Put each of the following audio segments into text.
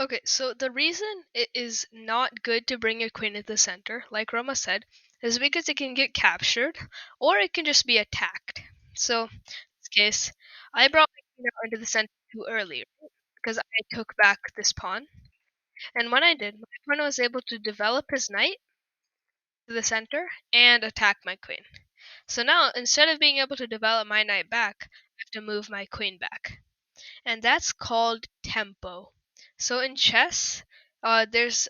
Okay, so the reason it is not good to bring your queen into the center, like Roma said, is because it can get captured or it can just be attacked. So, in this case, I brought my queen out into the center too early because I took back this pawn. And when I did, my opponent was able to develop his knight to the center and attack my queen. So now, instead of being able to develop my knight back, I have to move my queen back. And that's called tempo. So in chess, there's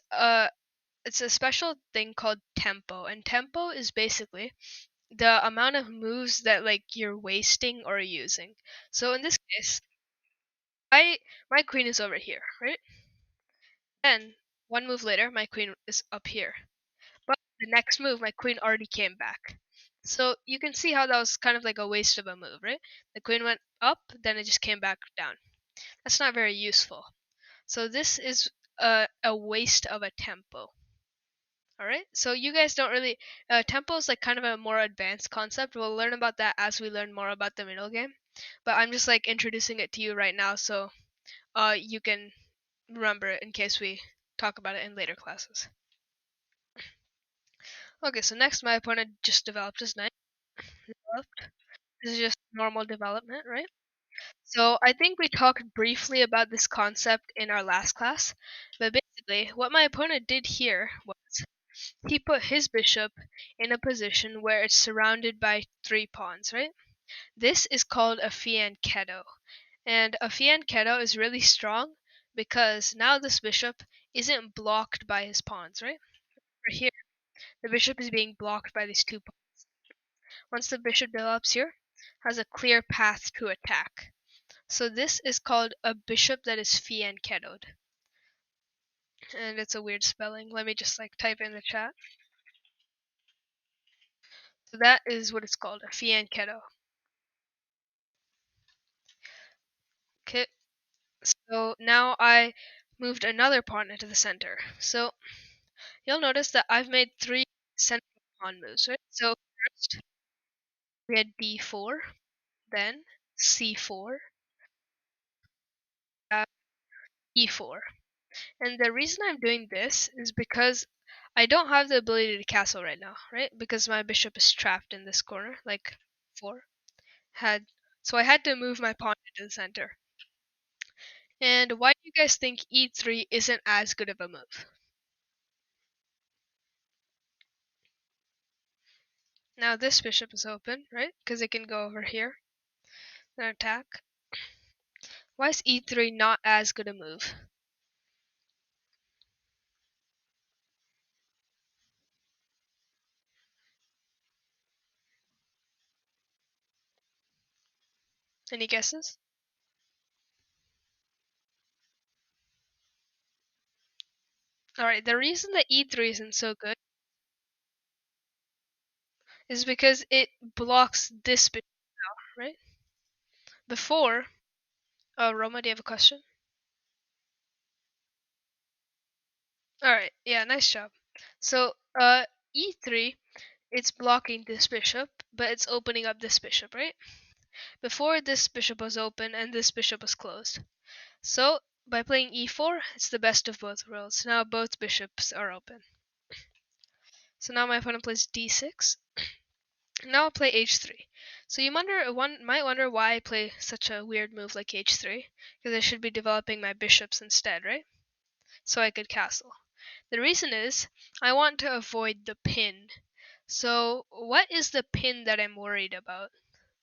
it's a special thing called tempo, and tempo is basically the amount of moves that like you're wasting or using. So in this case, I my queen is over here, right? Then one move later, my queen is up here. But the next move, my queen already came back. So you can see how that was kind of like a waste of a move, right? The queen went up, then it just came back down. That's not very useful. So this is a waste of a tempo. All right. So you guys don't really tempo is like kind of a more advanced concept. We'll learn about that as we learn more about the middle game. But I'm just like introducing it to you right now, so you can remember it in case we talk about it in later classes. Okay. So next, my opponent just developed his knight. Developed. This is just normal development, right? So I think we talked briefly about this concept in our last class, but basically what my opponent did here was he put his bishop in a position where it's surrounded by three pawns, right? This is called a fianchetto. And a fianchetto is really strong because now this bishop isn't blocked by his pawns, right? For here, the bishop is being blocked by these two pawns. Once the bishop develops here, has a clear path to attack. So this is called a bishop that is fianchettoed. And it's a weird spelling. Let me just like type in the chat. So that is what it's called, a fianchetto. Okay, so now I moved another pawn into the center. So you'll notice that I've made three central pawn moves, right? So first we had d4, then c4, e4. And the reason I'm doing this is because I don't have the ability to castle right now, right? Because my bishop is trapped in this corner, like 4. Had So I had to move my pawn into the center. And why do you guys think e3 isn't as good of a move? Now this bishop is open, right? Because it can go over here and attack. Why is e3 not as good a move? Any guesses? Alright, the reason that e3 isn't so good is because it blocks this bishop now, right? Before, Roma, do you have a question? Alright, yeah, nice job. So, e3, it's blocking this bishop, but it's opening up this bishop, right? Before, this bishop was open and this bishop was closed. So, by playing e4, it's the best of both worlds. Now both bishops are open. So now my opponent plays d6. Now I'll play h3. So you might wonder why I play such a weird move like h3, because I should be developing my bishops instead, right? So I could castle. The reason is I want to avoid the pin. So what is the pin that I'm worried about?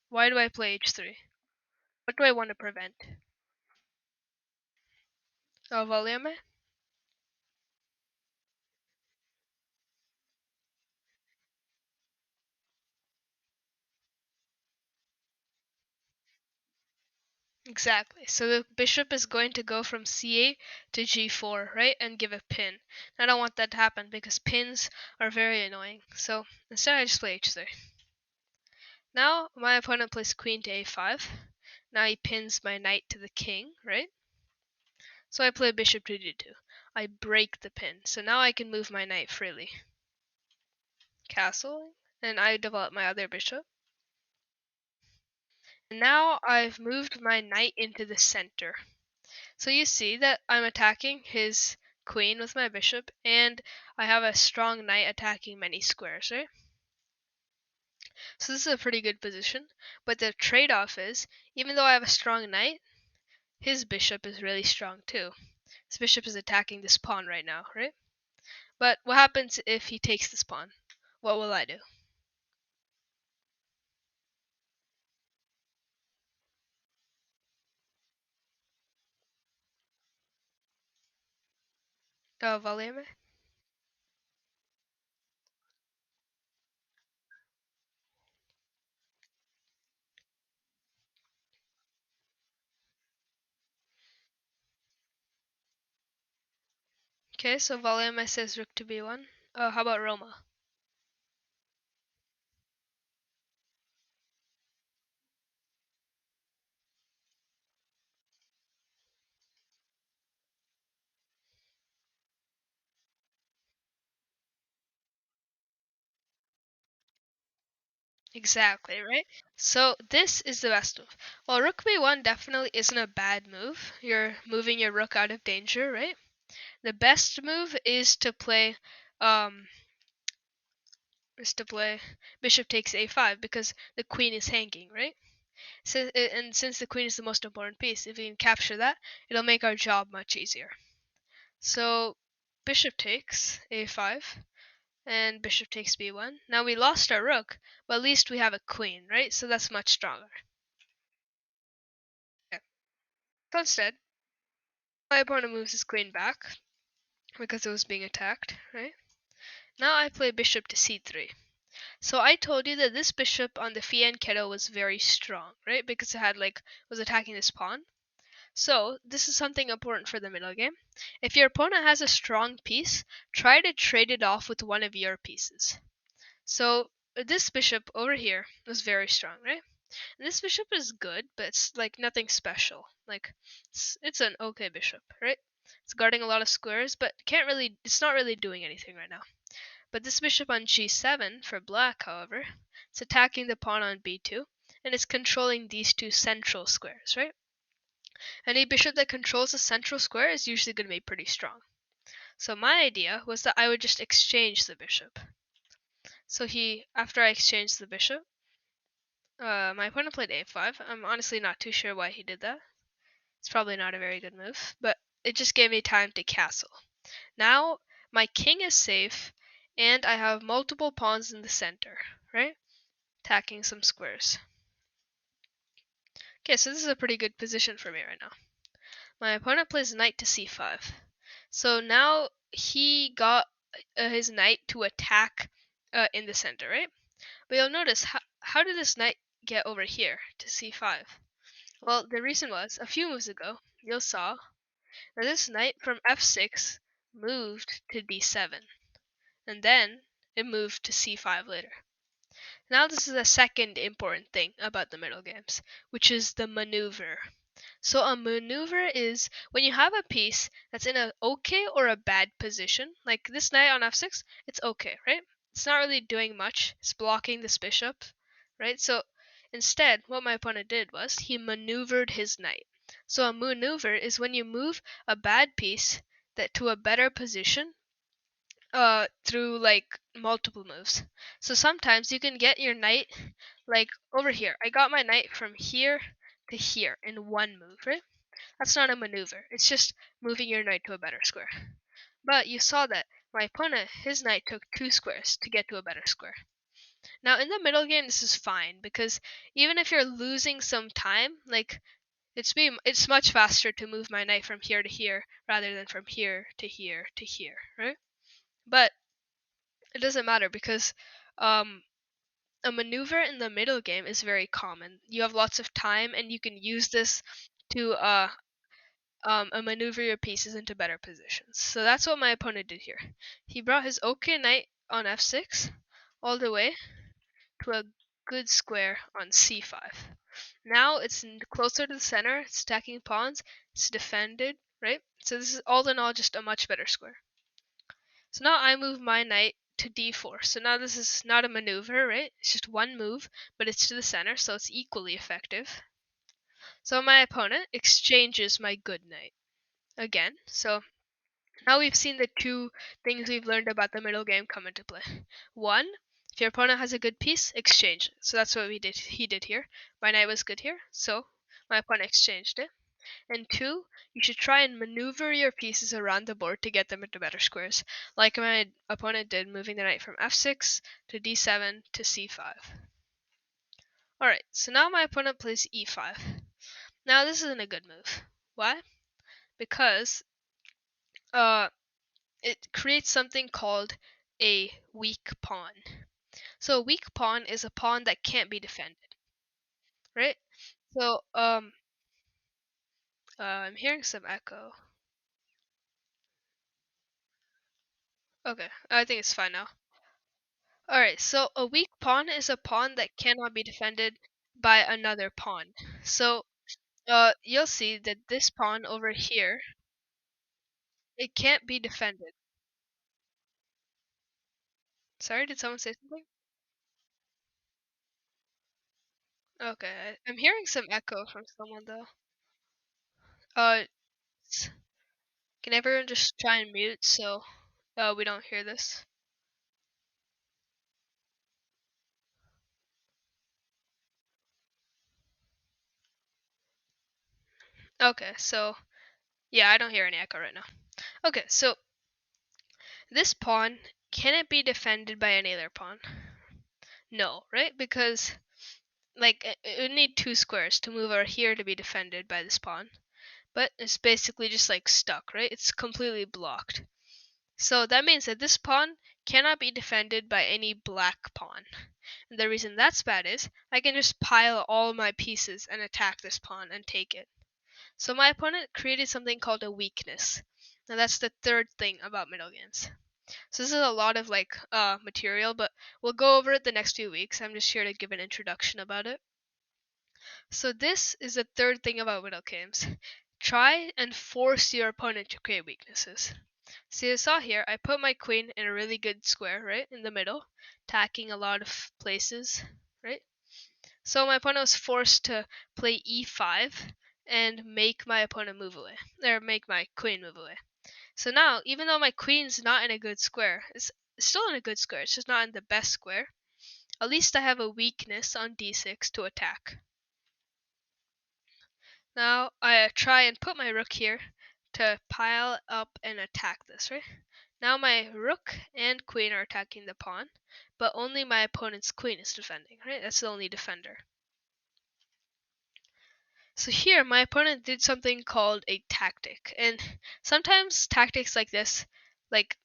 Why do I play h3? What do I want to prevent? Oh, volume? Exactly. So the bishop is going to go from c8 to g4, right? And give a pin. I don't want that to happen because pins are very annoying. So instead I just play h3. Now my opponent plays queen to a5. Now he pins my knight to the king, right? So I play bishop to d2. I break the pin. So now I can move my knight freely. Castle. And I develop my other bishop. And now I've moved my knight into the center. So you see that I'm attacking his queen with my bishop, and I have a strong knight attacking many squares, right? So this is a pretty good position, but the trade-off is, even though I have a strong knight, his bishop is really strong too. His bishop is attacking this pawn right now, right? But what happens if he takes this pawn? What will I do? Valeme? Okay, so Valeme says rook to b1. How about Roma? Exactly, right? So this is the best move. Well, rook b1 definitely isn't a bad move. You're moving your rook out of danger, right? The best move um is to play bishop takes a5 because the queen is hanging, right? And since the queen is the most important piece, if we can capture that, it'll make our job much easier. So bishop takes a5 and bishop takes b1. Now we lost our rook, but at least we have a queen, right? So that's much stronger. Yeah. So instead, my opponent moves his queen back because it was being attacked, right? Now I play bishop to c3. So I told you that this bishop on the fianchetto was very strong, right? Because it had was attacking this pawn. So this is something important for the middle game. If your opponent has a strong piece, try to trade it off with one of your pieces. So this bishop over here was very strong, right? And this bishop is good, but it's like nothing special. It's an okay bishop, right? It's guarding a lot of squares, but it's not really doing anything right now. But this bishop on g7 for black, however, it's attacking the pawn on b2, and it's controlling these two central squares, right? Any bishop that controls a central square is usually going to be pretty strong. So my idea was that I would just exchange the bishop. So after I exchanged the bishop, my opponent played a5. I'm honestly not too sure why he did that. It's probably not a very good move, but it just gave me time to castle. Now my king is safe, and I have multiple pawns in the center, right? Attacking some squares. Okay, so this is a pretty good position for me right now. My opponent plays knight to c5. So now he got his knight to attack in the center, right? But you'll notice, how did this knight get over here to c5? Well, the reason was, a few moves ago, you saw that this knight from f6 moved to d7, and then it moved to c5 later. Now this is the second important thing about the middle games, which is the maneuver. So a maneuver is when you have a piece that's in a okay or a bad position. Like this knight on f6, it's okay, right? It's not really doing much. It's blocking this bishop, right? So instead, what my opponent did was he maneuvered his knight. So a maneuver is when you move a bad piece that to a better position through multiple moves. So sometimes you can get your knight like over here. I got my knight from here to here in one move, right? That's not a maneuver. It's just moving your knight to a better square. But you saw that my opponent, his knight took two squares to get to a better square. Now in the middle game, this is fine because even if you're losing some time, it's much faster to move my knight from here to here rather than from here to here to here, right? But it doesn't matter because um, a maneuver in the middle game is very common. You have lots of time and you can use this to maneuver your pieces into better positions. So that's what my opponent did here. He brought his okay knight on f6 all the way to a good square on c5. Now it's closer to the center, it's attacking pawns, it's defended, right? So this is all in all just a much better square. So now I move my knight to d4. So now this is not a maneuver, right? It's just one move, but it's to the center, so it's equally effective. So my opponent exchanges my good knight. again. So now we've seen the two things we've learned about the middle game come into play. One, if your opponent has a good piece, exchange it. So that's what we did. He did here. My knight was good here, so my opponent exchanged it. And two, you should try and maneuver your pieces around the board to get them into better squares, like my opponent did, moving the knight from f6 to d7 to c5. Alright, so now my opponent plays e5. Now this isn't a good move. Why? Because it creates something called a weak pawn. So a weak pawn is a pawn that can't be defended, right? So I'm hearing some echo. Okay, I think it's fine now. Alright, so a weak pawn is a pawn that cannot be defended by another pawn. So you'll see that this pawn over here, it can't be defended. Sorry, did someone say something? Okay, I'm hearing some echo from someone though. Uh, can everyone just try and mute so we don't hear this? Okay, so yeah, I don't hear any echo right now. Okay, so this pawn, can it be defended by any other pawn? No, right? Because like it would need two squares to move over here to be defended by this pawn. But it's basically just like stuck, right? It's completely blocked. So that means that this pawn cannot be defended by any black pawn. And the reason that's bad is I can just pile all my pieces and attack this pawn and take it. So my opponent created something called a weakness. And that's the third thing about middle games. So this is a lot of like material, but we'll go over it the next few weeks. I'm just here to give an introduction about it. So this is the third thing about middle games. Try and force your opponent to create weaknesses. See, you saw here, I put my queen in a really good square, right, in the middle, attacking a lot of places, right? So my opponent was forced to play e5 and make my opponent move away, or make my queen move away. So now, even though my queen's not in a good square, it's still in a good square, it's just not in the best square, at least I have a weakness on d6 to attack. Now I try and put my rook here to pile up and attack this, right? Now my rook and queen are attacking the pawn, but only my opponent's queen is defending, right? That's the only defender. So here my opponent did something called a tactic. And sometimes tactics like this, like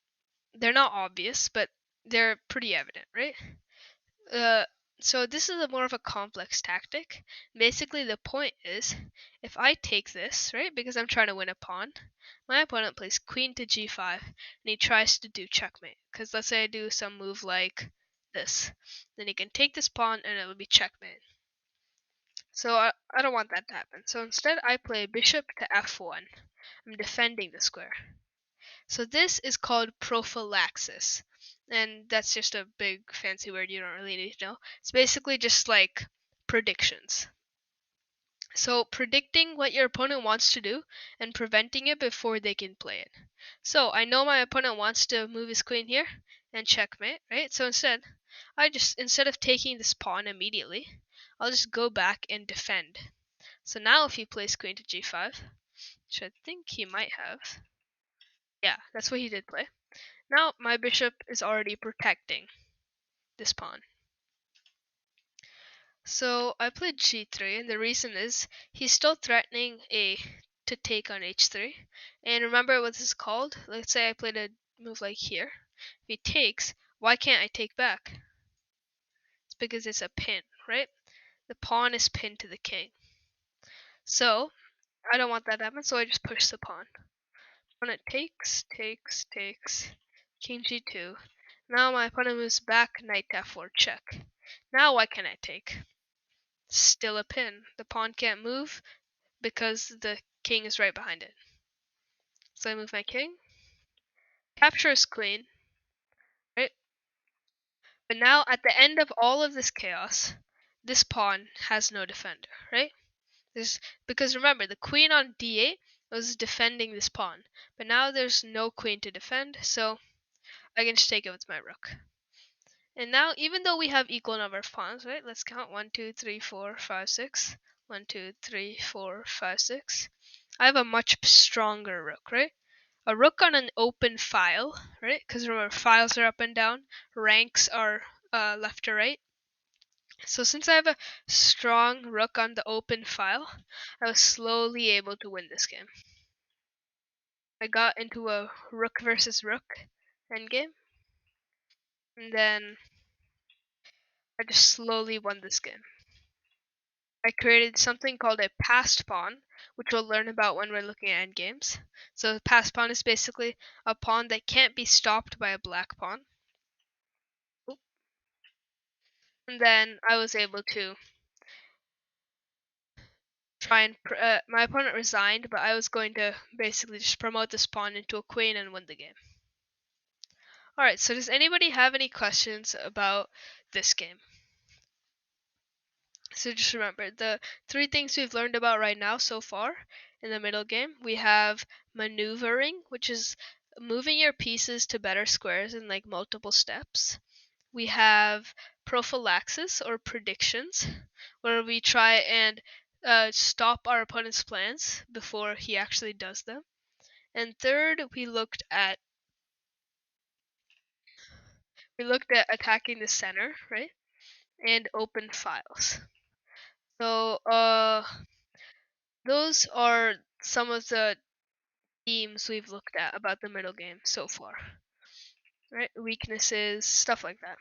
they're not obvious, but they're pretty evident, right? Uh, so this is a more of a complex tactic. Basically, the point is, if I take this, right, because I'm trying to win a pawn, my opponent plays queen to g5, and he tries to do checkmate. Because let's say I do some move like this, then he can take this pawn, and it will be checkmate. So I don't want that to happen. So instead, I play bishop to f1. I'm defending the square. So this is called prophylaxis. And that's just a big fancy word you don't really need to know. It's basically just like predictions. So predicting what your opponent wants to do and preventing it before they can play it. So I know my opponent wants to move his queen here and checkmate, right? So instead of taking this pawn immediately, I'll just go back and defend. So now if he plays queen to g5, which I think he might have. Yeah, that's what he did play. Now my bishop is already protecting this pawn. So I played g3, and the reason is he's still threatening to take on h3. And remember what this is called? Let's say I played a move like here. If he takes, why can't I take back? It's because it's a pin, right? The pawn is pinned to the king. So I don't want that to happen, so I just push the pawn. Opponent takes, king g2. Now my opponent moves back, knight to f4, check. Now why can't I take? Still a pin. The pawn can't move because the king is right behind it. So I move my king, capture his queen, right? But now at the end of all of this chaos, this pawn has no defender, right? Because remember, the queen on d8 I was defending this pawn. But now there's no queen to defend, so I can just take it with my rook. And now, even though we have equal number of pawns, right? Let's count 1, 2, 3, 4, 5, 6. 1, 2, 3, 4, 5, 6. I have a much stronger rook, right? A rook on an open file, right? Because remember, files are up and down, ranks are left to right. So since I have a strong rook on the open file, I was slowly able to win this game. I got into a rook versus rook endgame, and then I just slowly won this game. I created something called a passed pawn, which we'll learn about when we're looking at endgames. So the passed pawn is basically a pawn that can't be stopped by a black pawn. And then I was able to try and my opponent resigned, but I was going to basically just promote this pawn into a queen and win the game. Alright, so does anybody have any questions about this game? So just remember, the three things we've learned about right now so far in the middle game, we have maneuvering, which is moving your pieces to better squares in like multiple steps. We have prophylaxis or predictions, where we try and stop our opponent's plans before he actually does them. And third, we looked at attacking the center, right? And open files. So those are some of the themes we've looked at about the middle game so far, right? Weaknesses, stuff like that.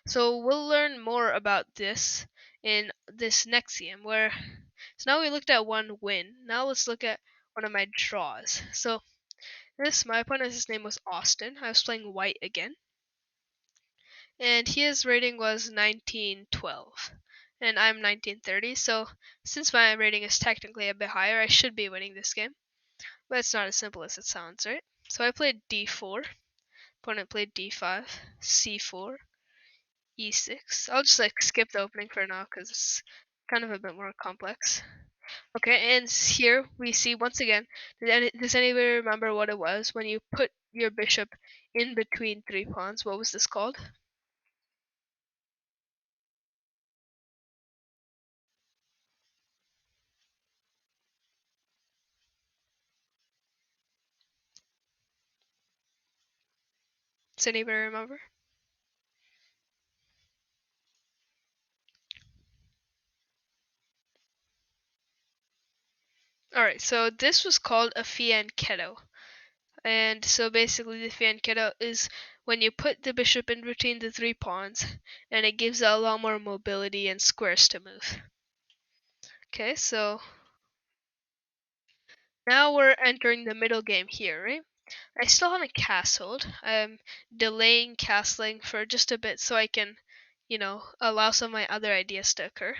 So we'll learn more about this in this next game. So now we looked at one win. Now let's look at one of my draws. So my opponent, his name was Austin. I was playing white again, and his rating was 1912, and I'm 1930. So since my rating is technically a bit higher, I should be winning this game. But it's not as simple as it sounds, right? So I played d4. Opponent played d5, c4, e6. I'll just like skip the opening for now because it's kind of a bit more complex. Okay, and here we see once again, does anybody remember what it was when you put your bishop in between three pawns? What was this called? Does anybody remember? Alright, so this was called a fianchetto. And so basically the fianchetto is when you put the bishop in between the three pawns, and it gives it a lot more mobility and squares to move. Okay, so now we're entering the middle game here, right? I still haven't castled. I'm delaying castling for just a bit so I can, allow some of my other ideas to occur.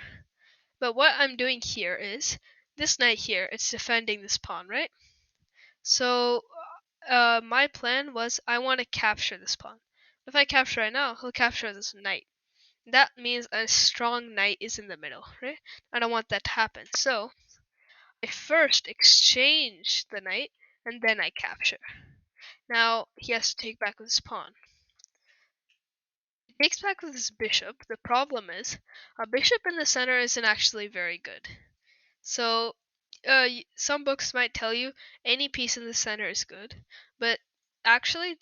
But what I'm doing here is, this knight here, it's defending this pawn, right? So my plan was I want to capture this pawn. If I capture right now, he'll capture this knight. That means a strong knight is in the middle, right? I don't want that to happen. So I first exchange the knight, and then I capture. Now he has to take back with his pawn. He takes back with his bishop. The problem is, a bishop in the center isn't actually very good. So, some books might tell you any piece in the center is good, but actually,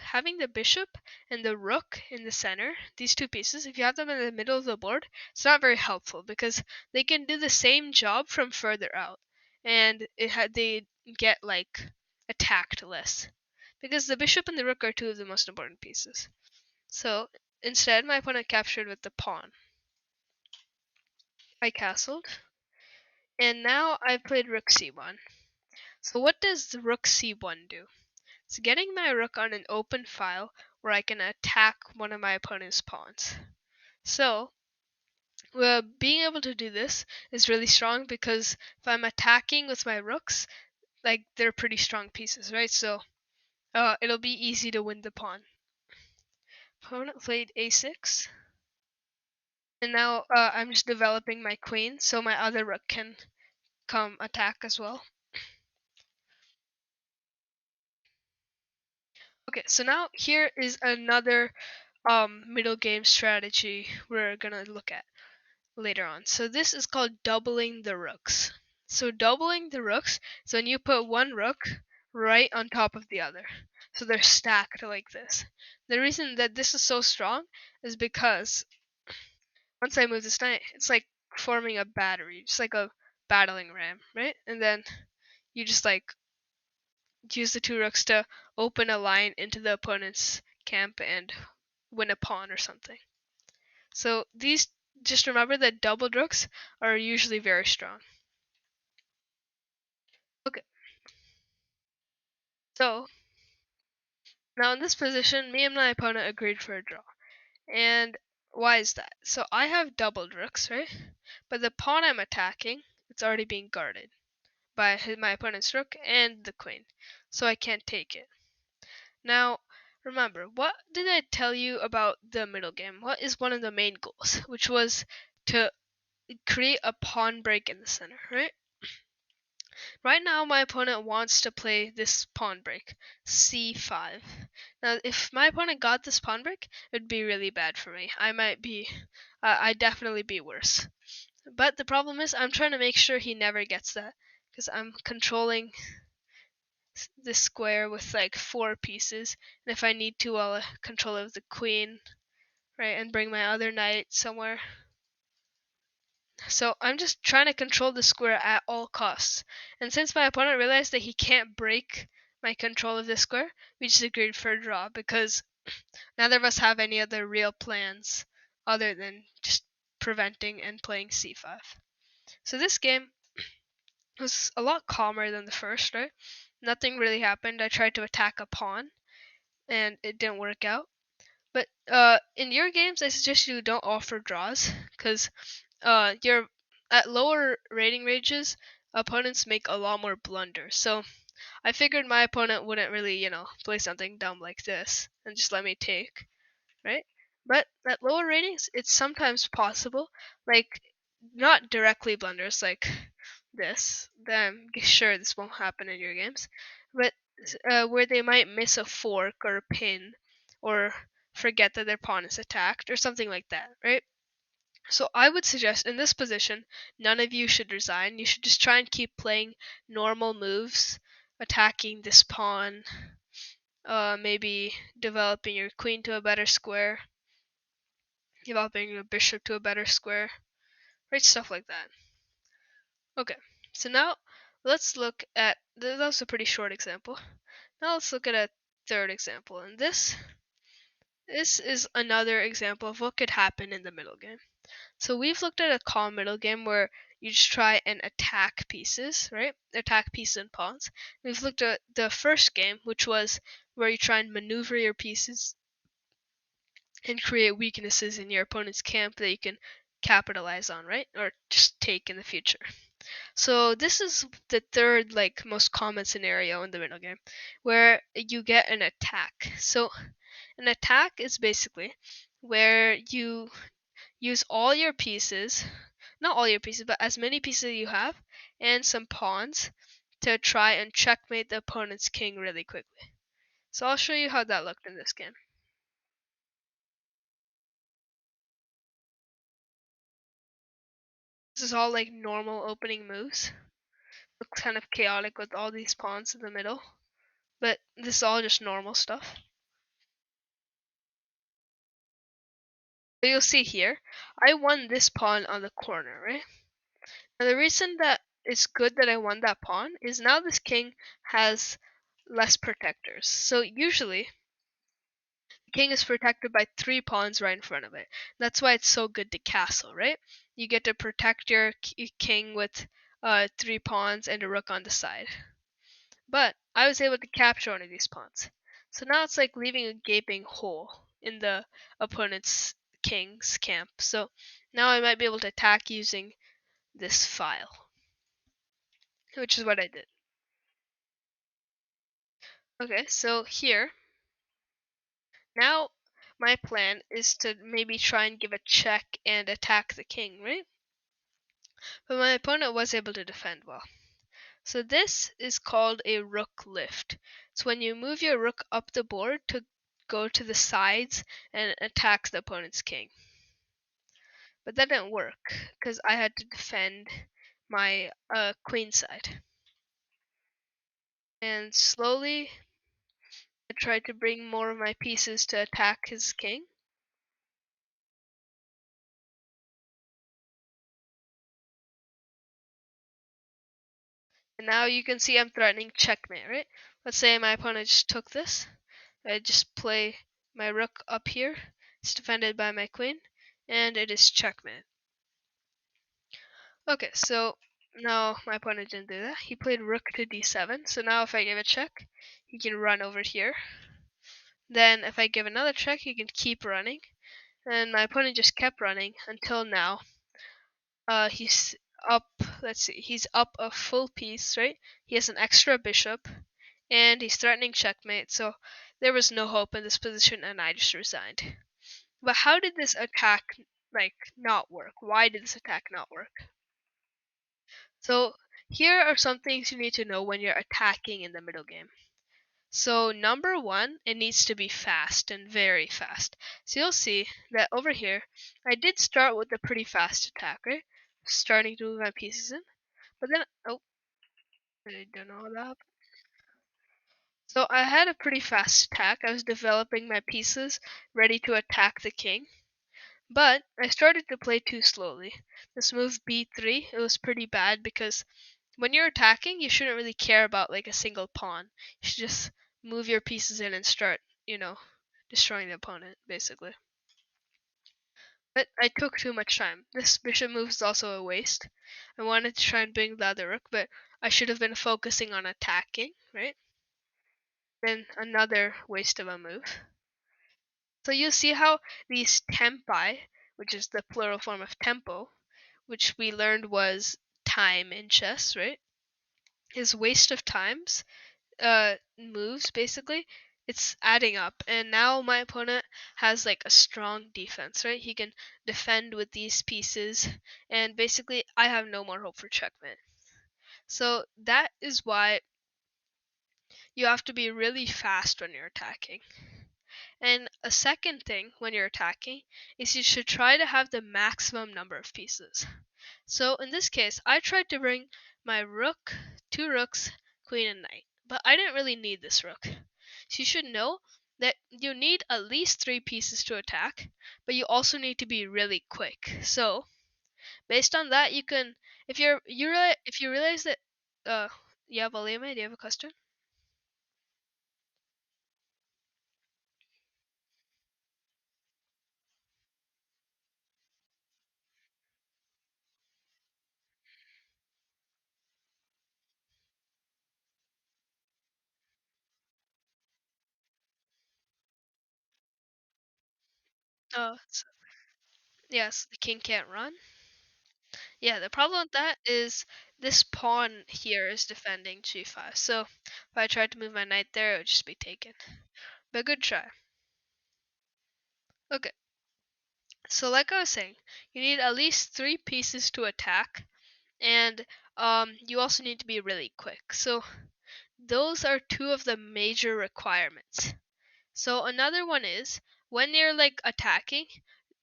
having the bishop and the rook in the center, these two pieces, if you have them in the middle of the board, it's not very helpful because they can do the same job from further out, and they get like attacked less because the bishop and the rook are two of the most important pieces. So instead, my opponent captured with the pawn. I castled, and now I've played rook c1. So what does the rook c1 do? It's getting my rook on an open file where I can attack one of my opponent's pawns. So being able to do this is really strong because if I'm attacking with my rooks, like they're pretty strong pieces, right? So it'll be easy to win the pawn. Opponent played a6. And now I'm just developing my queen so my other rook can come attack as well. Okay, so now here is another middle game strategy we're gonna look at later on. So this is called doubling the rooks. So doubling the rooks is when you put one rook right on top of the other. So they're stacked like this. The reason that this is so strong is because once I move this knight, it's like forming a battery, just like a battling ram, right? And then you just like use the two rooks to open a line into the opponent's camp and win a pawn or something. So these, just remember that doubled rooks are usually very strong. Okay, so now in this position, me and my opponent agreed for a draw. And why is that? So I have doubled rooks, right? But the pawn I'm attacking, it's already being guarded by my opponent's rook and the queen. So I can't take it. Now, remember, what did I tell you about the middle game? What is one of the main goals? Which was to create a pawn break in the center, right? Right now, my opponent wants to play this pawn break, c5. Now, if my opponent got this pawn break, it would be really bad for me. I'd definitely be worse. But the problem is, I'm trying to make sure he never gets that, because I'm controlling this square with like 4 pieces, and if I need to, I'll control it with the queen, right, and bring my other knight somewhere. So I'm just trying to control the square at all costs. And since my opponent realized that he can't break my control of the square, we just agreed for a draw because neither of us have any other real plans other than just preventing and playing c5. So this game was a lot calmer than the first, right? Nothing really happened. I tried to attack a pawn and it didn't work out. But in your games, I suggest you don't offer draws because you're at lower rating ranges, opponents make a lot more blunders. So I figured my opponent wouldn't really, play something dumb like this and just let me take, right? But at lower ratings, it's sometimes possible, like not directly blunders like this. I'm sure this won't happen in your games, but where they might miss a fork or a pin, or forget that their pawn is attacked or something like that, right? So I would suggest in this position, none of you should resign. You should just try and keep playing normal moves, attacking this pawn, maybe developing your queen to a better square, developing your bishop to a better square, right? Stuff like that. Okay, so now let's look at, that was a pretty short example. Now let's look at a third example. And this is another example of what could happen in the middle game. So we've looked at a calm middle game where you just try and attack pieces, right? Attack pieces and pawns. We've looked at the first game, which was where you try and maneuver your pieces and create weaknesses in your opponent's camp that you can capitalize on, right? Or just take in the future. So this is the third like most common scenario in the middle game where you get an attack. So an attack is basically where you use all your pieces, not all your pieces, but as many pieces as you have, and some pawns to try and checkmate the opponent's king really quickly. So I'll show you how that looked in this game. This is all like normal opening moves. Looks kind of chaotic with all these pawns in the middle, but this is all just normal stuff. So you'll see here, I won this pawn on the corner, right? And the reason that it's good that I won that pawn is now this king has less protectors. So usually king is protected by 3 pawns right in front of it. That's why it's so good to castle, right? You get to protect your king with 3 pawns and a rook on the side. But I was able to capture one of these pawns. So now it's like leaving a gaping hole in the opponent's king's camp. So now I might be able to attack using this file, which is what I did. Okay, so here, now my plan is to maybe try and give a check and attack the king, right? But my opponent was able to defend well. So this is called a rook lift. It's when you move your rook up the board to go to the sides and attack the opponent's king. But that didn't work because I had to defend my queen side. And slowly I tried to bring more of my pieces to attack his king. And now you can see I'm threatening checkmate, right? Let's say my opponent just took this. I just play my rook up here. It's defended by my queen, and it is checkmate. Okay, so now my opponent didn't do that. He played rook to d7. So now if I give a check, he can run over here. Then if I give another check, he can keep running. And my opponent just kept running until now. He's up, let's see, he's up a full piece, right? He has an extra bishop, and he's threatening checkmate, so there was no hope in this position, and I just resigned. But how did this attack, not work? Why did this attack not work? So here are some things you need to know when you're attacking in the middle game. So number one, it needs to be fast and very fast. So you'll see that over here, I did start with a pretty fast attack, right? Starting to move my pieces in. But then, oh, I don't know what happened. So I had a pretty fast attack. I was developing my pieces, ready to attack the king. But I started to play too slowly. This move b3, it was pretty bad because when you're attacking, you shouldn't really care about like a single pawn. You should just move your pieces in and start, destroying the opponent, basically. But I took too much time. This bishop move is also a waste. I wanted to try and bring the other rook, but I should have been focusing on attacking, right? Then another waste of a move. So you see how these tempi, which is the plural form of tempo, which we learned was time in chess, right? His waste of times moves basically, it's adding up, and now my opponent has like a strong defense, right? He can defend with these pieces, and basically I have no more hope for checkmate. So that is why you have to be really fast when you're attacking. And a second thing when you're attacking is you should try to have the maximum number of pieces. So in this case, I tried to bring my rook, two rooks, queen, and knight. But I didn't really need this rook. So you should know that you need at least 3 pieces to attack, but you also need to be really quick. So based on that, you can, if you realize that, yeah, Valime, do you have a question? Yes, the king can't run. Yeah, the problem with that is this pawn here is defending g5. So if I tried to move my knight there, it would just be taken. But good try. Okay, so like I was saying, you need at least 3 pieces to attack, and you also need to be really quick. So those are two of the major requirements. So another one is when you're like attacking,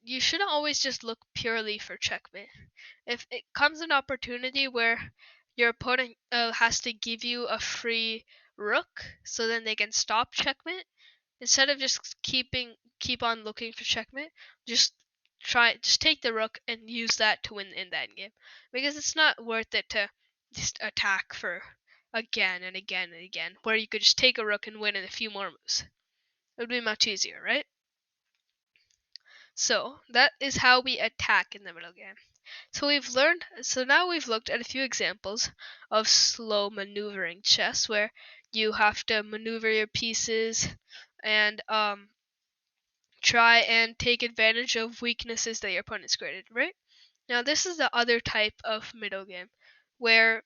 you shouldn't always just look purely for checkmate. If it comes an opportunity where your opponent has to give you a free rook, so then they can stop checkmate, instead of just keep on looking for checkmate, just just take the rook and use that to win in that game, because it's not worth it to just attack for again and again and again, where you could just take a rook and win in a few more moves. It would be much easier, right? So that is how we attack in the middle game. So now we've looked at a few examples of slow maneuvering chess where you have to maneuver your pieces and try and take advantage of weaknesses that your opponent's created, right? Now this is the other type of middle game where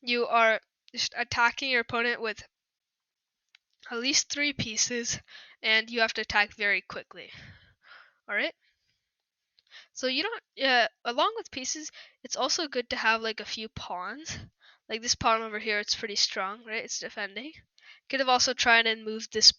you are just attacking your opponent with at least 3 pieces, and you have to attack very quickly. Alright? So you don't along with pieces, it's also good to have like a few pawns. Like this pawn over here, it's pretty strong, right? It's defending. Could have also tried and moved this